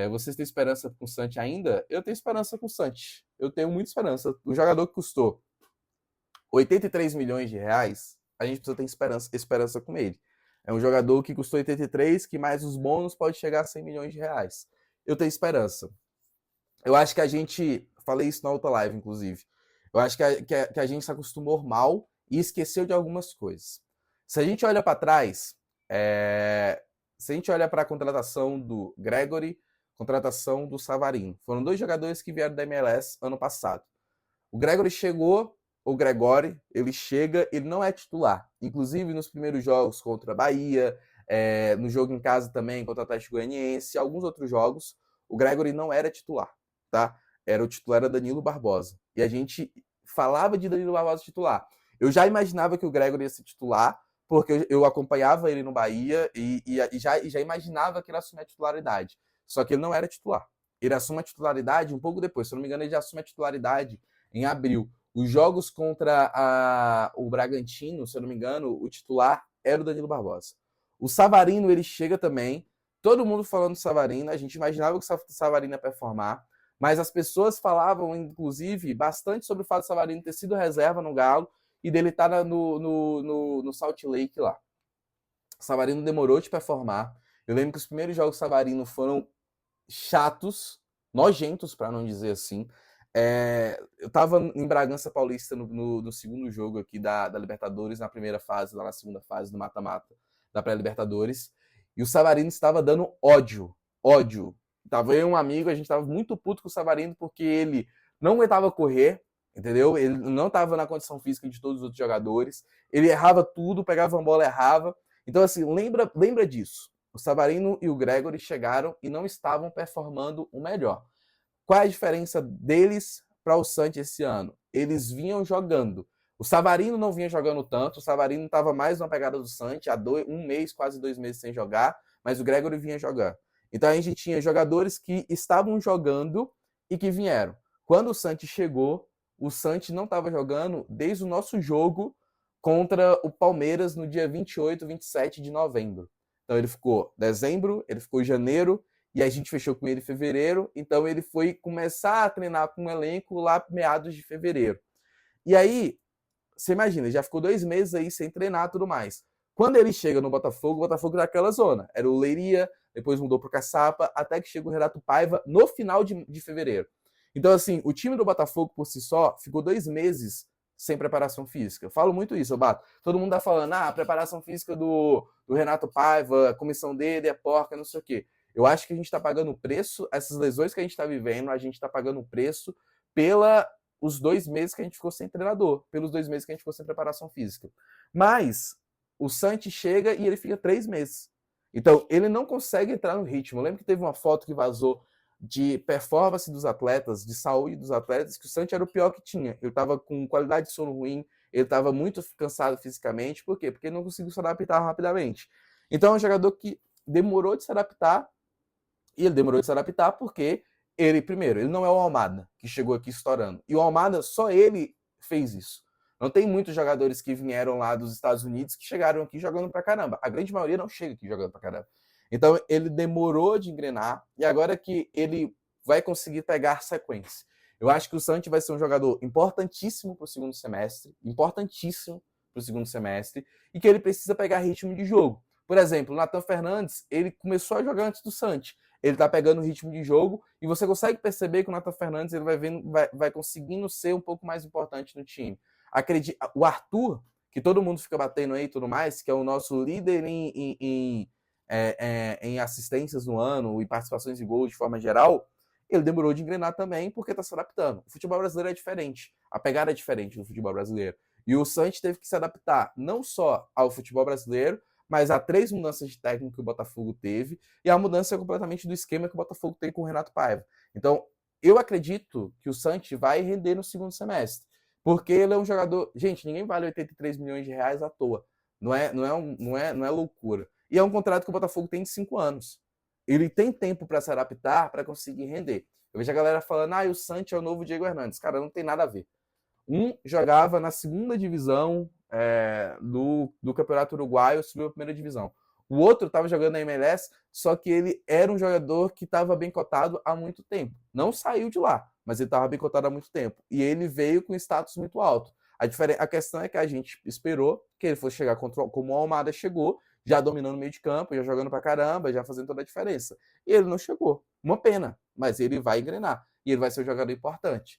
vocês têm esperança com o Santi ainda? Eu tenho esperança com o Santi. Eu tenho muita esperança. O jogador que custou 83 milhões de reais, a gente precisa ter esperança com ele. É um jogador que custou 83, que mais os bônus pode chegar a 100 milhões de reais. Eu tenho esperança. Eu acho que a gente... Falei isso na outra live, inclusive. Eu acho que a gente se acostumou mal e esqueceu de algumas coisas. Se a gente olha para trás, se a gente olha para a contratação do Gregory, contratação do Savarino, foram dois jogadores que vieram da MLS ano passado. O Gregory chegou, o Gregório, ele chega, ele não é titular. Inclusive nos primeiros jogos contra a Bahia, no jogo em casa também contra o Atlético Goianiense, alguns outros jogos, o Gregory não era titular, tá? O titular era Danilo Barbosa. E a gente falava de Danilo Barbosa titular. Eu já imaginava que o Gregory ia ser titular, porque eu acompanhava ele no Bahia e já imaginava que ele assumia a titularidade. Só que ele não era titular. Ele assume a titularidade um pouco depois. Se eu não me engano, ele já assume a titularidade em abril. Os jogos contra o Bragantino, se eu não me engano, o titular era o Danilo Barbosa. O Savarino, ele chega também. Todo mundo falando do Savarino. A gente imaginava que o Savarino ia performar. Mas as pessoas falavam, inclusive, bastante sobre o fato do Savarino ter sido reserva no Galo e dele estar no Salt Lake lá. O Savarino demorou de performar. Eu lembro que os primeiros jogos do Savarino foram chatos, nojentos, para não dizer assim. Eu estava em Bragança Paulista no segundo jogo aqui da Libertadores, na primeira fase, lá na segunda fase do mata-mata da pré-Libertadores. E o Savarino estava dando ódio. Tava eu e um amigo, a gente tava muito puto com o Savarino porque ele não aguentava correr, entendeu? Ele não estava na condição física de todos os outros jogadores. Ele errava tudo, pegava uma bola, errava. Então, assim, lembra disso. O Savarino e o Gregory chegaram e não estavam performando o melhor. Qual é a diferença deles para o Santi esse ano? Eles vinham jogando. O Savarino não vinha jogando tanto, o Savarino estava mais na pegada do Santi, há um mês, quase 2 meses sem jogar, mas o Gregory vinha jogando. Então a gente tinha jogadores que estavam jogando e que vieram. Quando o Santi chegou, o Santi não estava jogando desde o nosso jogo contra o Palmeiras no dia 28, 27 de novembro. Então ele ficou dezembro, ele ficou janeiro, e a gente fechou com ele em fevereiro, então ele foi começar a treinar com o elenco lá meados de fevereiro. E aí, você imagina, ele já ficou 2 meses aí sem treinar e tudo mais. Quando ele chega no Botafogo, o Botafogo naquela zona. Era o Leiria, depois mudou para o Caçapa, até que chegou o Renato Paiva no final de fevereiro. Então, assim, o time do Botafogo por si só ficou 2 meses sem preparação física. Eu falo muito isso, eu bato. Todo mundo tá falando, a preparação física do Renato Paiva, a comissão dele é porca, não sei o quê. Eu acho que a gente está pagando o preço, essas lesões que a gente está vivendo, a gente está pagando o preço pelos 2 meses que a gente ficou sem treinador, pelos 2 meses que a gente ficou sem preparação física. Mas o Santi chega e ele fica 3 meses. Então, ele não consegue entrar no ritmo. Eu lembro que teve uma foto que vazou de performance dos atletas, de saúde dos atletas, que o Santi era o pior que tinha. Ele estava com qualidade de sono ruim, ele estava muito cansado fisicamente. Por quê? Porque ele não conseguiu se adaptar rapidamente. Então, é um jogador que demorou de se adaptar, e ele demorou de se adaptar porque primeiro, ele não é o Almada, que chegou aqui estourando. E o Almada, só ele fez isso. Não tem muitos jogadores que vieram lá dos Estados Unidos que chegaram aqui jogando pra caramba. A grande maioria não chega aqui jogando pra caramba. Então, ele demorou de engrenar e agora que ele vai conseguir pegar sequência. Eu acho que o Santi vai ser um jogador importantíssimo pro segundo semestre, e que ele precisa pegar ritmo de jogo. Por exemplo, o Nathan Fernandes, ele começou a jogar antes do Santi. Ele tá pegando o ritmo de jogo e você consegue perceber que o Nathan Fernandes ele vai conseguindo ser um pouco mais importante no time. O Arthur, que todo mundo fica batendo aí e tudo mais, que é o nosso líder em assistências no ano e participações de gol de forma geral, ele demorou de engrenar também porque está se adaptando. O futebol brasileiro é diferente, a pegada é diferente do futebol brasileiro. E o Santi teve que se adaptar não só ao futebol brasileiro, mas há 3 mudanças de técnico que o Botafogo teve, e a mudança é completamente do esquema que o Botafogo tem com o Renato Paiva. Então, eu acredito que o Santi vai render no segundo semestre, porque ele é um jogador... Gente, ninguém vale 83 milhões de reais à toa. Não é loucura. E é um contrato que o Botafogo tem de 5 anos. Ele tem tempo para se adaptar, para conseguir render. Eu vejo a galera falando, o Santi é o novo Diego Hernandes. Cara, não tem nada a ver. Um jogava na segunda divisão do Campeonato Uruguaio, subiu a primeira divisão. O outro estava jogando na MLS, só que ele era um jogador que estava bem cotado há muito tempo. Não saiu de lá, mas ele estava bem cotado há muito tempo. E ele veio com status muito alto. A questão é que a gente esperou que ele fosse chegar como o Almada chegou, já dominando o meio de campo, já jogando pra caramba, já fazendo toda a diferença. E ele não chegou. Uma pena, mas ele vai engrenar. E ele vai ser um jogador importante.